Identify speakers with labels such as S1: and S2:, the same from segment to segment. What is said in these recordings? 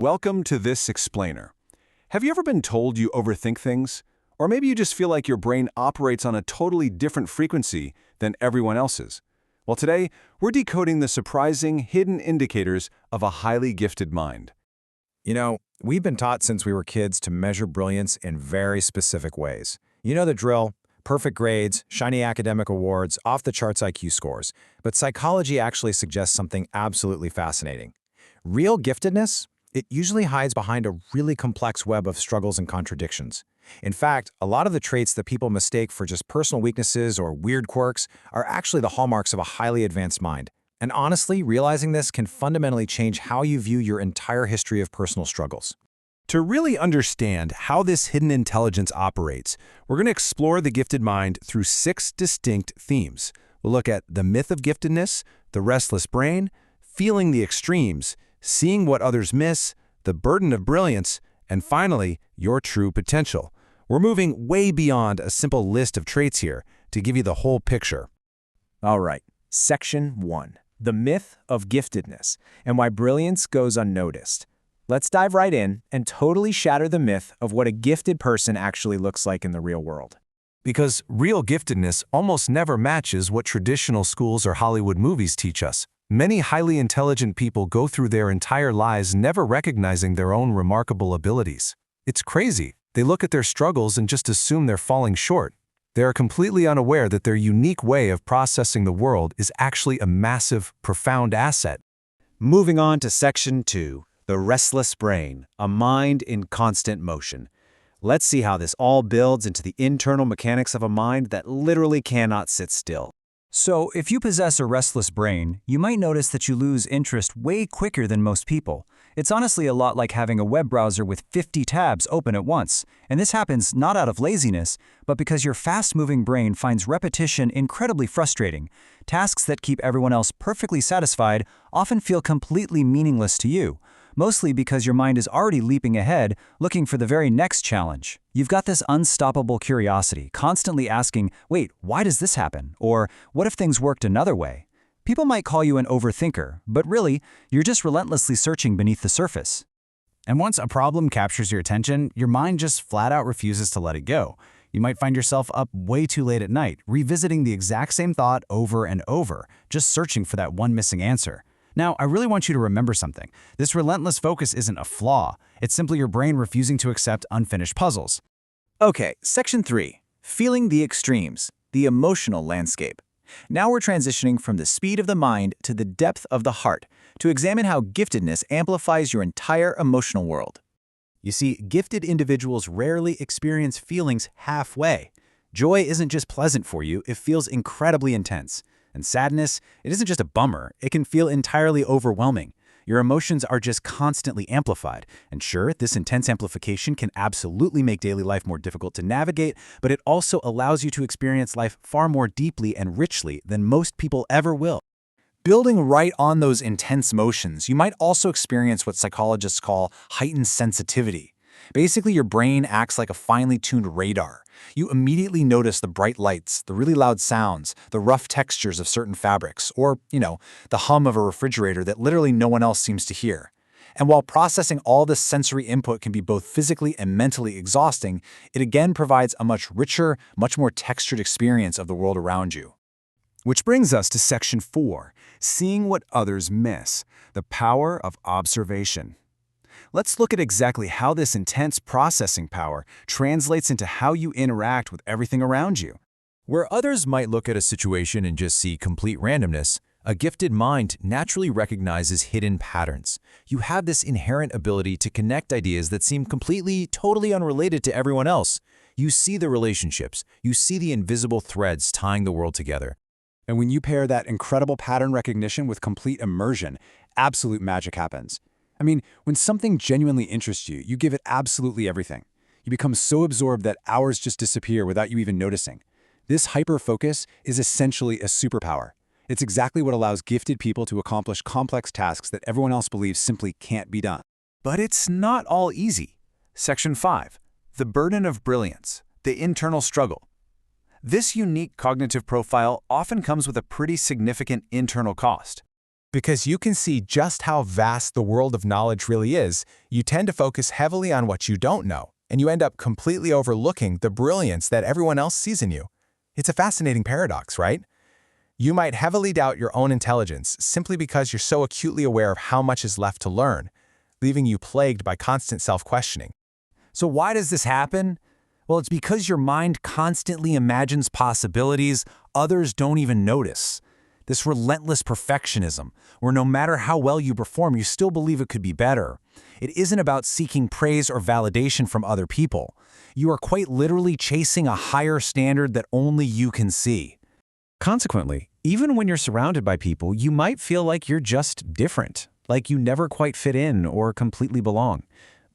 S1: Welcome to this explainer. Have you ever been told you overthink things? Or maybe you just feel like your brain operates on a totally different frequency than everyone else's? Well, today, we're decoding the surprising hidden indicators of a highly gifted mind.
S2: We've been taught since we were kids to measure brilliance in very specific ways. You know the drill: perfect grades, shiny academic awards, off-the-charts IQ scores. But psychology actually suggests something absolutely fascinating. Real giftedness? It usually hides behind a really complex web of struggles and contradictions. In fact, a lot of the traits that people mistake for just personal weaknesses or weird quirks are actually the hallmarks of a highly advanced mind. And honestly, realizing this can fundamentally change how you view your entire history of personal struggles.
S3: To really understand how this hidden intelligence operates, we're going to explore the gifted mind through 6 distinct themes. We'll look at the myth of giftedness, the restless brain, feeling the extremes, seeing what others miss, the burden of brilliance, and finally, your true potential. We're moving way beyond a simple list of traits here to give you the whole picture.
S4: All right, Section 1. The myth of giftedness and why brilliance goes unnoticed. Let's dive right in and totally shatter the myth of what a gifted person actually looks like in the real world.
S3: Because real giftedness almost never matches what traditional schools or Hollywood movies teach us. Many highly intelligent people go through their entire lives never recognizing their own remarkable abilities. It's crazy. They look at their struggles and just assume they're falling short. They are completely unaware that their unique way of processing the world is actually a massive, profound asset.
S4: Moving on to Section 2. The restless brain, a mind in constant motion. Let's see how this all builds into the internal mechanics of a mind that literally cannot sit still.
S5: So, if you possess a restless brain, you might notice that you lose interest way quicker than most people. It's honestly a lot like having a web browser with 50 tabs open at once. And this happens not out of laziness, but because your fast-moving brain finds repetition incredibly frustrating. Tasks that keep everyone else perfectly satisfied often feel completely meaningless to you, mostly because your mind is already leaping ahead, looking for the very next challenge. You've got this unstoppable curiosity, constantly asking, wait, why does this happen? Or what if things worked another way? People might call you an overthinker, but really, you're just relentlessly searching beneath the surface.
S6: And once a problem captures your attention, your mind just flat out refuses to let it go. You might find yourself up way too late at night, revisiting the exact same thought over and over, just searching for that one missing answer. Now, I really want you to remember something. This relentless focus isn't a flaw. It's simply your brain refusing to accept unfinished puzzles.
S4: Okay, Section 3. Feeling the extremes, the emotional landscape. Now we're transitioning from the speed of the mind to the depth of the heart to examine how giftedness amplifies your entire emotional world.
S7: You see, gifted individuals rarely experience feelings halfway. Joy isn't just pleasant for you, it feels incredibly intense. And sadness, it isn't just a bummer, it can feel entirely overwhelming. Your emotions are just constantly amplified. And sure, this intense amplification can absolutely make daily life more difficult to navigate, but it also allows you to experience life far more deeply and richly than most people ever will. Building right on those intense emotions, you might also experience what psychologists call heightened sensitivity. Basically, your brain acts like a finely tuned radar. You immediately notice the bright lights, the really loud sounds, the rough textures of certain fabrics, or, the hum of a refrigerator that literally no one else seems to hear. And while processing all this sensory input can be both physically and mentally exhausting, it again provides a much richer, much more textured experience of the world around you.
S3: Which brings us to Section 4, seeing what others miss, the power of observation. Let's look at exactly how this intense processing power translates into how you interact with everything around you. Where others might look at a situation and just see complete randomness, a gifted mind naturally recognizes hidden patterns. You have this inherent ability to connect ideas that seem completely, totally unrelated to everyone else. You see the relationships, you see the invisible threads tying the world together.
S8: And when you pair that incredible pattern recognition with complete immersion, absolute magic happens. When something genuinely interests you, you give it absolutely everything. You become so absorbed that hours just disappear without you even noticing. This hyper-focus is essentially a superpower. It's exactly what allows gifted people to accomplish complex tasks that everyone else believes simply can't be done.
S1: But it's not all easy. Section 5. The burden of brilliance, the internal struggle. This unique cognitive profile often comes with a pretty significant internal cost.
S3: Because you can see just how vast the world of knowledge really is, you tend to focus heavily on what you don't know, and you end up completely overlooking the brilliance that everyone else sees in you. It's a fascinating paradox, right? You might heavily doubt your own intelligence simply because you're so acutely aware of how much is left to learn, leaving you plagued by constant self-questioning.
S2: So why does this happen? Well, it's because your mind constantly imagines possibilities others don't even notice. This relentless perfectionism, where no matter how well you perform, you still believe it could be better. It isn't about seeking praise or validation from other people. You are quite literally chasing a higher standard that only you can see. Consequently, even when you're surrounded by people, you might feel like you're just different, like you never quite fit in or completely belong.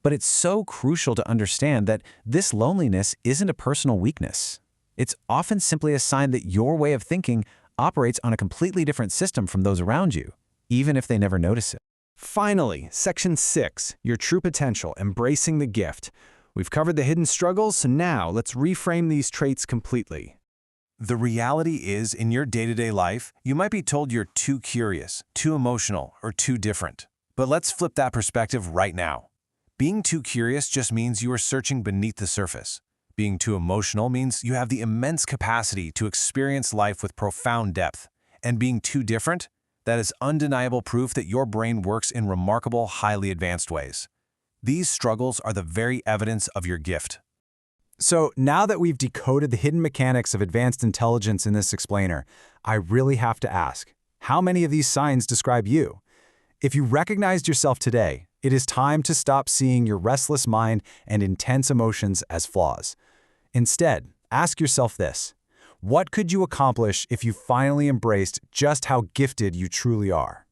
S2: But it's so crucial to understand that this loneliness isn't a personal weakness. It's often simply a sign that your way of thinking operates on a completely different system from those around you, even if they never notice it.
S6: Finally, Section 6, Your True Potential, Embracing the Gift. We've covered the hidden struggles, so now let's reframe these traits completely.
S1: The reality is, in your day-to-day life, you might be told you're too curious, too emotional, or too different. But let's flip that perspective right now. Being too curious just means you are searching beneath the surface. Being too emotional means you have the immense capacity to experience life with profound depth. And being too different, that is undeniable proof that your brain works in remarkable, highly advanced ways. These struggles are the very evidence of your gift.
S6: So now that we've decoded the hidden mechanics of advanced intelligence in this explainer, I really have to ask, how many of these signs describe you? If you recognized yourself today, it is time to stop seeing your restless mind and intense emotions as flaws. Instead, ask yourself this: what could you accomplish if you finally embraced just how gifted you truly are?